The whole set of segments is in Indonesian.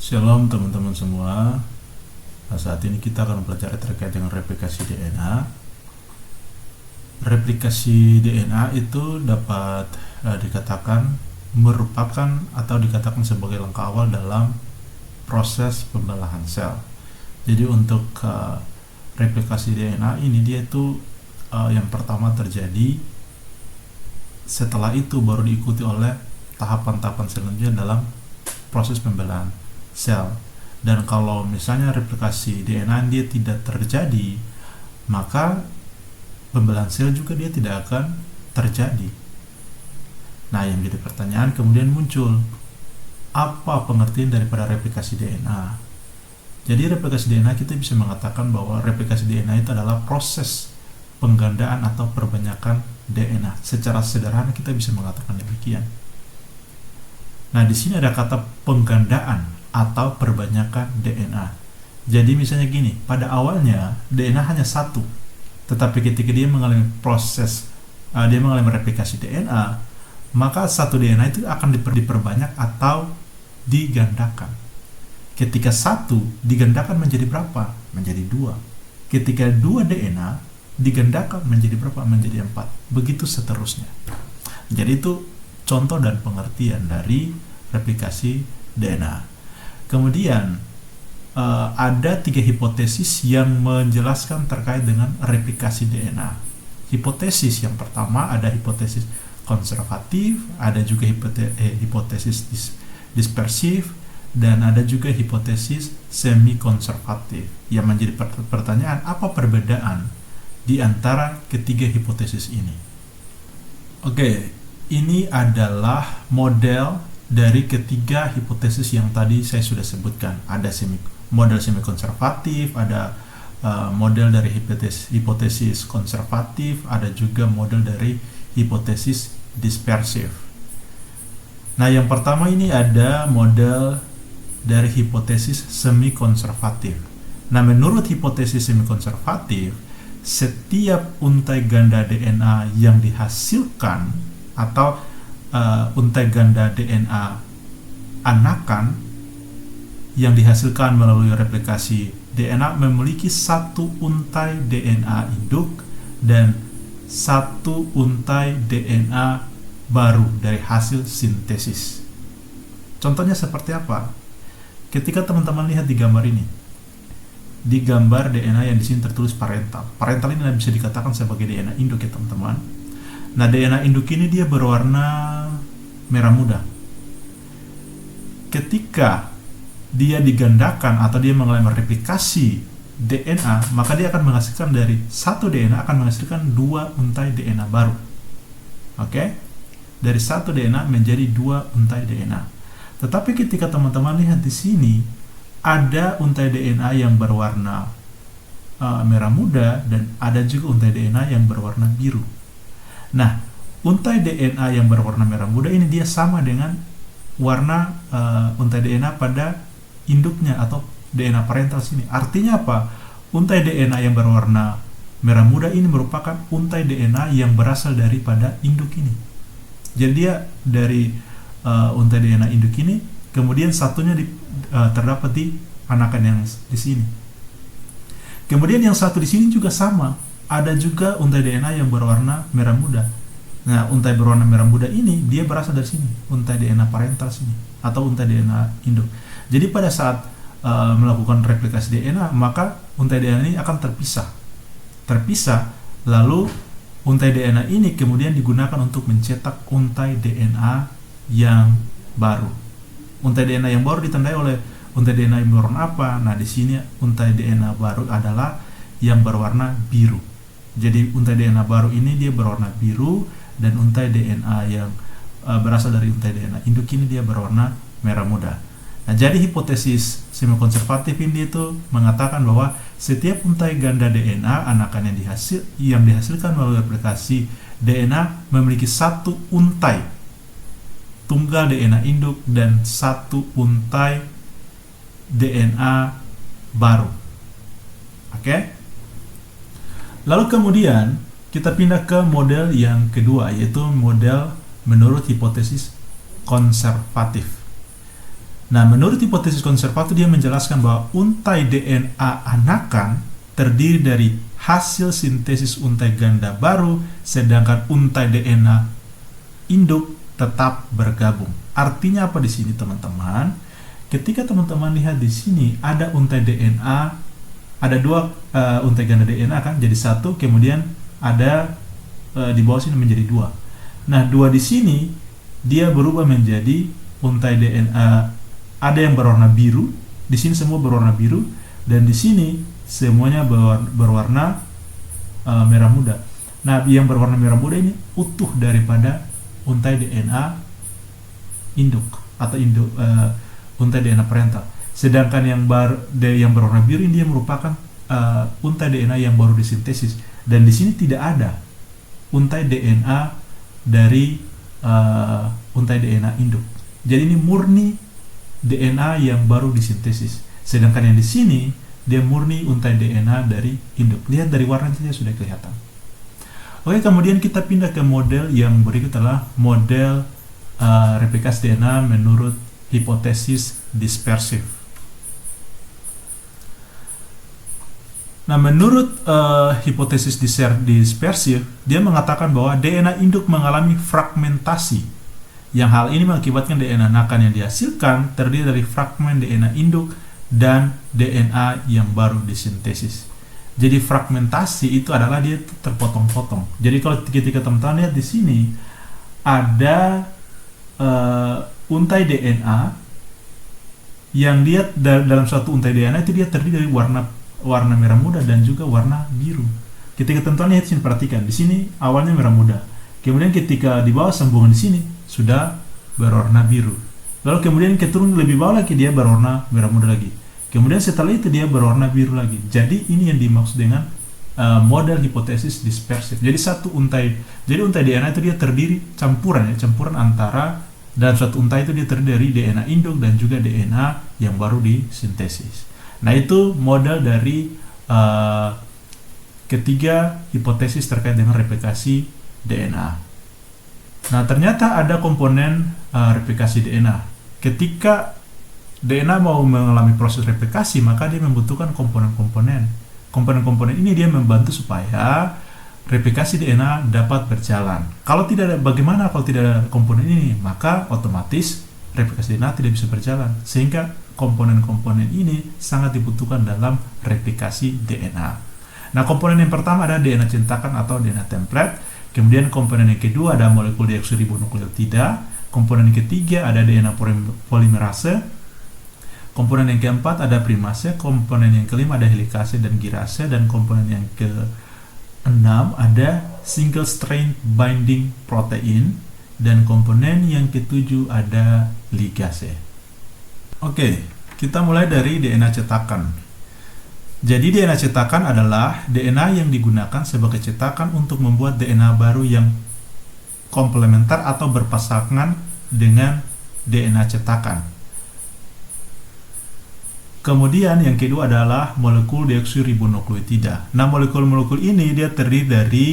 Shalom teman-teman semua. Saat ini kita akan belajar terkait dengan replikasi DNA. Replikasi DNA itu dapat dikatakan merupakan atau dikatakan sebagai langkah awal dalam proses pembelahan sel. Jadi untuk replikasi DNA ini dia itu yang pertama terjadi, setelah itu baru diikuti oleh tahapan-tahapan selanjutnya dalam proses pembelahan sel. Dan kalau misalnya replikasi DNA dia tidak terjadi, maka pembelahan sel juga dia tidak akan terjadi. Nah, yang jadi pertanyaan kemudian muncul, apa pengertian daripada replikasi DNA? Jadi replikasi DNA kita bisa mengatakan bahwa replikasi DNA itu adalah proses penggandaan atau perbanyakan DNA. Secara sederhana kita bisa mengatakan demikian. Nah, di sini ada kata penggandaan atau perbanyakan DNA. Jadi misalnya gini, pada awalnya DNA hanya satu, tetapi ketika dia mengalami proses, dia mengalami replikasi DNA, maka satu DNA itu akan diperbanyak atau digandakan. Ketika satu digandakan menjadi berapa? Menjadi dua. Ketika dua DNA digandakan menjadi berapa? Menjadi 4. Begitu seterusnya. Jadi itu contoh dan pengertian dari replikasi DNA. Kemudian ada 3 hipotesis yang menjelaskan terkait dengan replikasi DNA. Hipotesis yang pertama ada hipotesis konservatif, ada juga hipotesis dispersif, dan ada juga hipotesis semi konservatif. Yang menjadi pertanyaan, apa perbedaan di antara ketiga hipotesis ini? Oke, ini adalah model dari ketiga hipotesis yang tadi saya sudah sebutkan. Ada model semi konservatif, ada model dari hipotesis konservatif, ada juga model dari hipotesis dispersif. Nah, yang pertama ini ada model dari hipotesis semi konservatif. Nah, menurut hipotesis semi konservatif, setiap untai ganda DNA yang dihasilkan atau untai ganda DNA anakan yang dihasilkan melalui replikasi DNA memiliki satu untai DNA induk dan satu untai DNA baru dari hasil sintesis. Contohnya seperti apa? Ketika teman-teman lihat di gambar ini, di gambar DNA yang di sini tertulis parental. Parental ini bisa dikatakan sebagai DNA induk ya teman-teman. Nah, DNA induk ini dia berwarna merah muda. Ketika dia digandakan atau dia mengalami replikasi DNA, maka dia akan menghasilkan dari satu DNA akan menghasilkan 2 untai DNA baru. Oke? Dari satu DNA menjadi 2 untai DNA. Tetapi ketika teman-teman lihat di sini, ada untai DNA yang berwarna merah muda dan ada juga untai DNA yang berwarna biru. Nah, untai DNA yang berwarna merah muda ini dia sama dengan warna untai DNA pada induknya atau DNA parental sini. Artinya apa? Untai DNA yang berwarna merah muda ini merupakan untai DNA yang berasal daripada induk ini. Jadi dia dari untai DNA induk ini, kemudian satunya terdapat di anakan yang di sini. Kemudian yang satu di sini juga sama, ada juga untai DNA yang berwarna merah muda. Nah, untai berwarna merah muda ini dia berasal dari sini, untai DNA parental sini atau untai DNA induk. Jadi pada saat melakukan replikasi DNA, maka untai DNA ini akan terpisah, lalu untai DNA ini kemudian digunakan untuk mencetak untai DNA yang baru. Untai DNA yang baru ditandai oleh untai DNA yang berwarna apa? Nah, di sini untai DNA baru adalah yang berwarna biru. Jadi untai DNA baru ini dia berwarna biru, dan untai DNA yang berasal dari untai DNA induk ini dia berwarna merah muda. Nah, jadi hipotesis semi konservatif ini itu mengatakan bahwa setiap untai ganda DNA anakan yang dihasilkan melalui replikasi DNA memiliki satu untai tunggal DNA induk dan satu untai DNA baru. Oke? Lalu kemudian kita pindah ke model yang kedua, yaitu model menurut hipotesis konservatif. Nah, menurut hipotesis konservator dia menjelaskan bahwa untai DNA anakan terdiri dari hasil sintesis untai ganda baru, sedangkan untai DNA induk tetap bergabung. Artinya apa di sini, teman-teman? Ketika teman-teman lihat di sini ada untai DNA, ada dua untai ganda DNA kan, jadi satu, kemudian ada di bawah sini menjadi dua. Nah, dua di sini dia berubah menjadi untai DNA, ada yang berwarna biru, di sini semua berwarna biru, dan di sini semuanya berwarna merah muda. Nah, yang berwarna merah muda ini utuh daripada untai DNA induk atau untai DNA parental. Sedangkan yang berwarna biru ini dia merupakan untai DNA yang baru disintesis, dan di sini tidak ada untai DNA dari untai DNA induk. Jadi ini murni DNA yang baru disintesis. Sedangkan yang di sini dia murni untai DNA dari induk. Lihat dari warnanya saja sudah kelihatan. Oke, kemudian kita pindah ke model yang berikut adalah model replikasi DNA menurut hipotesis dispersif. Nah, menurut hipotesis dispersif, dia mengatakan bahwa DNA induk mengalami fragmentasi, yang hal ini mengakibatkan DNA anakan yang dihasilkan terdiri dari fragmen DNA induk dan DNA yang baru disintesis. Jadi fragmentasi itu adalah dia terpotong-potong. Jadi kalau ketika teman-teman lihat di sini ada untai DNA yang dia dalam suatu untai DNA itu dia terdiri dari warna merah muda dan juga warna biru. Ketika teman-teman lihat sini, perhatikan di sini awalnya merah muda, kemudian ketika di bawah sambungan di sini sudah berwarna biru, lalu kemudian keturun lebih bawah lagi dia berwarna merah muda lagi, kemudian setelah itu dia berwarna biru lagi. Jadi ini yang dimaksud dengan model hipotesis dispersif. Jadi untai DNA itu dia terdiri campuran antara, dalam suatu untai itu dia terdiri dari DNA induk dan juga DNA yang baru disintesis. Nah, itu model dari ketiga hipotesis terkait dengan replikasi DNA. Nah, ternyata ada komponen replikasi DNA. Ketika DNA mau mengalami proses replikasi, maka dia membutuhkan komponen-komponen. Komponen-komponen ini dia membantu supaya replikasi DNA dapat berjalan. Kalau tidak ada, bagaimana kalau tidak ada komponen ini? Maka otomatis replikasi DNA tidak bisa berjalan. Sehingga komponen-komponen ini sangat dibutuhkan dalam replikasi DNA. Nah, komponen yang pertama ada DNA cetakan atau DNA template. Kemudian komponen yang kedua ada molekul deoksiribonukleotida. Komponen yang ketiga ada DNA polimerase. Komponen yang keempat ada primase. Komponen yang kelima ada helikase dan girase. Dan komponen yang keenam ada single strand binding protein. Dan komponen yang ketujuh ada ligase. Oke, kita mulai dari DNA cetakan. Jadi DNA cetakan adalah DNA yang digunakan sebagai cetakan untuk membuat DNA baru yang komplementer atau berpasangan dengan DNA cetakan. Kemudian yang kedua adalah molekul deoksiribonukleotida. Nah, molekul-molekul ini dia terdiri dari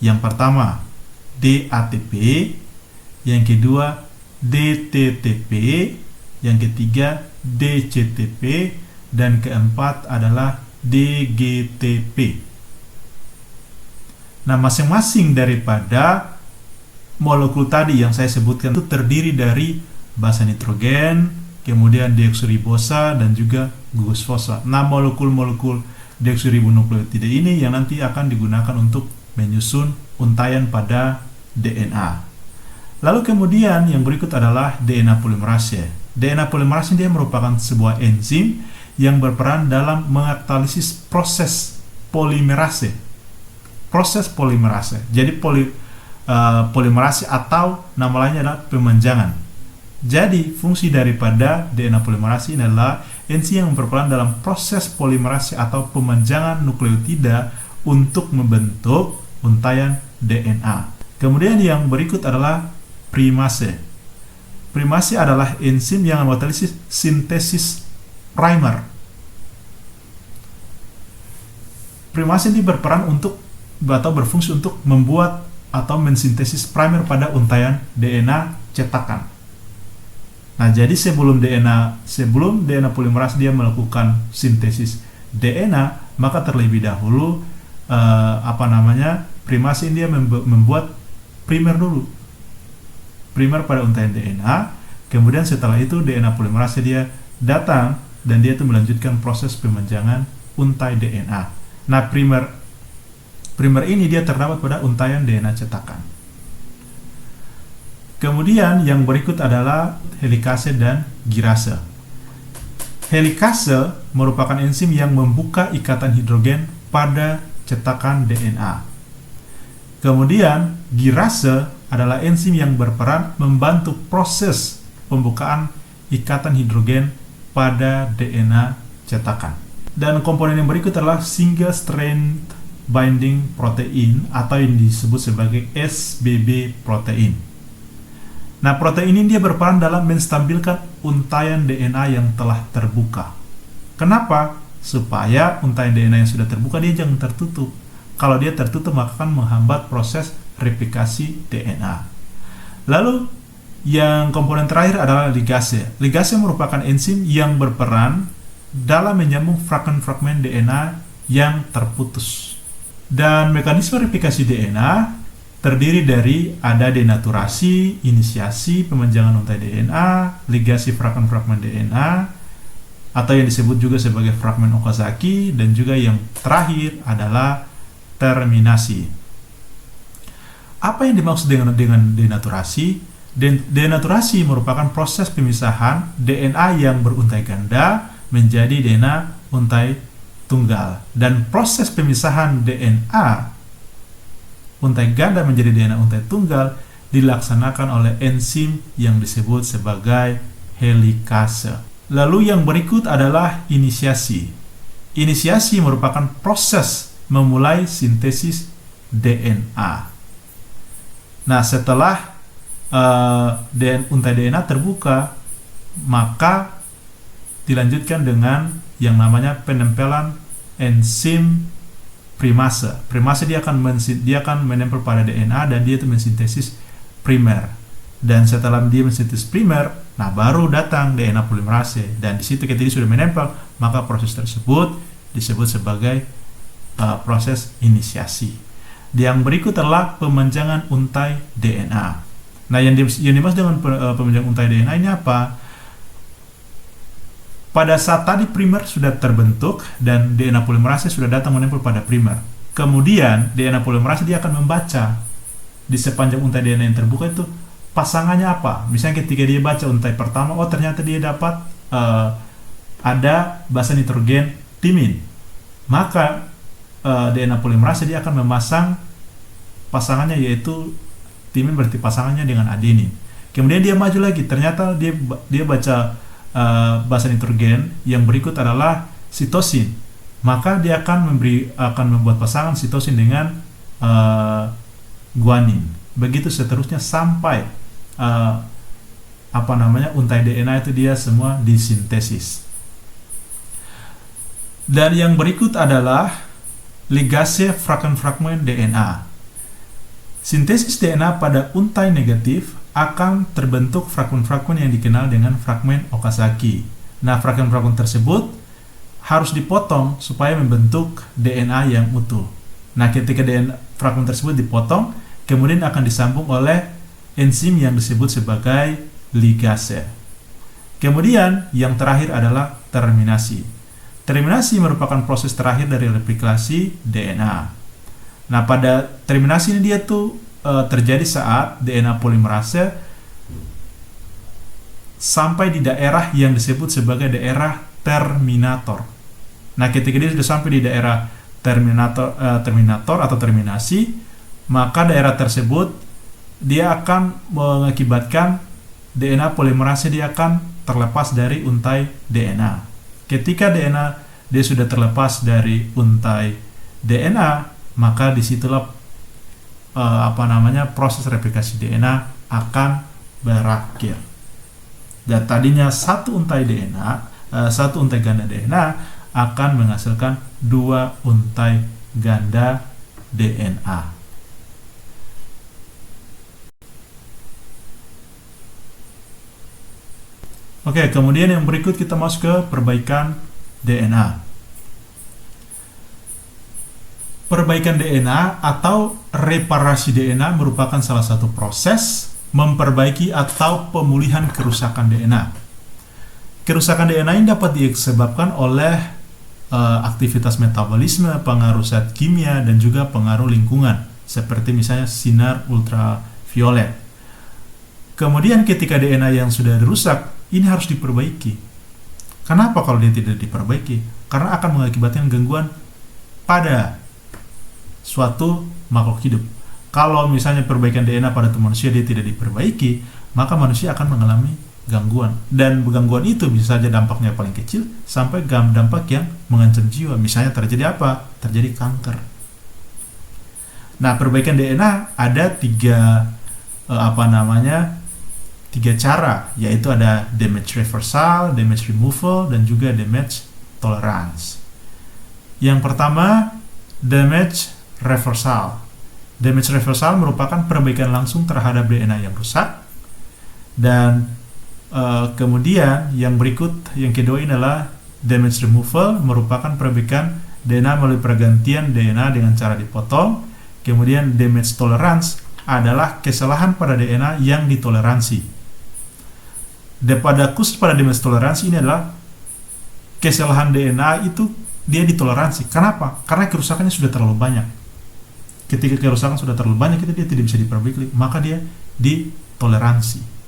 yang pertama DATP, yang kedua DTTP, yang ketiga DCTP, dan keempat adalah DGTP. Nah, masing-masing daripada molekul tadi yang saya sebutkan itu terdiri dari basa nitrogen, kemudian deoksiribosa, dan juga gugus fosa. Nah, molekul-molekul deoksiribonukleotida ini yang nanti akan digunakan untuk menyusun untaian pada DNA. Lalu kemudian yang berikut adalah DNA polimerase. DNA polimerase dia merupakan sebuah enzim yang berperan dalam mengkatalisis proses polimerase. Proses polimerase. Jadi polimerase atau nama lainnya adalah pemanjangan. Jadi fungsi daripada DNA polimerase ini adalah enzim yang berperan dalam proses polimerase atau pemanjangan nukleotida untuk membentuk untaian DNA. Kemudian yang berikut adalah primase. Primase adalah enzim yang mengkatalisis sintesis primer. Primase ini berperan untuk atau berfungsi untuk membuat atau mensintesis primer pada untaian DNA cetakan. Nah, jadi sebelum DNA polimerase dia melakukan sintesis DNA, maka terlebih dahulu primase ini dia membuat primer dulu. Primer pada untaian DNA. Kemudian setelah itu DNA polimerase dia datang dan dia itu melanjutkan proses pemanjangan untai DNA. Nah, primer ini dia terdapat pada untaian DNA cetakan. Kemudian yang berikut adalah helikase dan girase. Helikase merupakan enzim yang membuka ikatan hidrogen pada cetakan DNA. Kemudian girase adalah enzim yang berperan membantu proses pembukaan ikatan hidrogen pada DNA cetakan. Dan komponen yang berikut adalah single strand binding protein atau yang disebut sebagai SBB protein. Nah, protein ini dia berperan dalam menstabilkan untaian DNA yang telah terbuka. Kenapa? Supaya untaian DNA yang sudah terbuka dia jangan tertutup. Kalau dia tertutup maka akan menghambat proses replikasi DNA. Lalu yang komponen terakhir adalah ligase. Ligase merupakan enzim yang berperan dalam menyambung fragmen-fragmen DNA yang terputus. Dan mekanisme replikasi DNA terdiri dari ada denaturasi, inisiasi, pemanjangan untai DNA, ligasi fragmen-fragmen DNA, atau yang disebut juga sebagai fragmen Okazaki, dan juga yang terakhir adalah terminasi. Apa yang dimaksud dengan denaturasi? Denaturasi merupakan proses pemisahan DNA yang beruntai ganda menjadi DNA untai tunggal. Dan proses pemisahan DNA untai ganda menjadi DNA untai tunggal dilaksanakan oleh enzim yang disebut sebagai helikase. Lalu yang berikut adalah inisiasi. Inisiasi merupakan proses memulai sintesis DNA. Nah, setelah untai DNA terbuka, maka dilanjutkan dengan yang namanya penempelan enzim primase. Primase dia akan menempel pada DNA dan dia itu mensintesis primer. Dan setelah dia mensintesis primer, nah baru datang DNA polimerase. Dan di situ ketika dia sudah menempel, maka proses tersebut disebut sebagai proses inisiasi. Yang berikut adalah pemanjangan untai DNA. Nah, yang dimaksud dengan pemanjangan untai DNA ini apa? Pada saat tadi primer sudah terbentuk dan DNA polimerase sudah datang menempel pada primer. Kemudian DNA polimerase dia akan membaca di sepanjang untai DNA yang terbuka itu pasangannya apa. Misalnya ketika dia baca untai pertama, oh ternyata dia dapat ada basa nitrogen timin. Maka DNA polimerase dia akan memasang pasangannya, yaitu timin berarti pasangannya dengan adenin. Kemudian dia maju lagi, ternyata dia baca basa nitrogen yang berikut adalah sitosin, maka dia akan membuat pasangan sitosin dengan guanin. Begitu seterusnya sampai untai DNA itu dia semua disintesis. Dan yang berikut adalah ligase fragmen-fragmen DNA. Sintesis DNA pada untai negatif akan terbentuk fragmen-fragmen yang dikenal dengan fragmen Okazaki. Nah, fragmen-fragmen tersebut harus dipotong supaya membentuk DNA yang utuh. Nah, ketika DNA fragmen tersebut dipotong, kemudian akan disambung oleh enzim yang disebut sebagai ligase. Kemudian yang terakhir adalah terminasi. Terminasi merupakan proses terakhir dari replikasi DNA. Nah, pada terminasi ini dia tuh terjadi saat DNA polimerase sampai di daerah yang disebut sebagai daerah terminator. Nah, ketika dia sudah sampai di daerah terminator atau terminasi, maka daerah tersebut dia akan mengakibatkan DNA polimerase dia akan terlepas dari untai DNA. Ketika dia sudah terlepas dari untai DNA, maka disitulah proses replikasi DNA akan berakhir. Dan tadinya satu untai ganda DNA akan menghasilkan 2 untai ganda DNA. Oke, kemudian yang berikut kita masuk ke perbaikan DNA. Perbaikan DNA atau reparasi DNA merupakan salah satu proses memperbaiki atau pemulihan kerusakan DNA. Kerusakan DNA ini dapat disebabkan oleh aktivitas metabolisme, pengaruh zat kimia, dan juga pengaruh lingkungan, seperti misalnya sinar ultraviolet. Kemudian ketika DNA yang sudah rusak, ini harus diperbaiki. Kenapa kalau dia tidak diperbaiki? Karena akan mengakibatkan gangguan pada suatu makhluk hidup. Kalau misalnya perbaikan DNA pada manusia dia tidak diperbaiki, maka manusia akan mengalami gangguan. Dan gangguan itu bisa saja dampaknya paling kecil sampai dampak yang mengancam jiwa. Misalnya terjadi apa? Terjadi kanker. Nah, perbaikan DNA ada tiga cara, yaitu ada damage reversal, damage removal, dan juga damage tolerance. Yang pertama, damage reversal. Damage reversal merupakan perbaikan langsung terhadap DNA yang rusak. Dan kemudian yang berikut, yang kedua ini adalah damage removal, merupakan perbaikan DNA melalui pergantian DNA dengan cara dipotong. Kemudian damage tolerance adalah kesalahan pada DNA yang ditoleransi. Khusus pada damage tolerance ini adalah kesalahan DNA itu dia ditoleransi. Kenapa? Karena kerusakannya sudah terlalu banyak. Ketika kerusakan sudah terlalu banyak, itu dia tidak bisa diperbaiki, maka dia ditoleransi.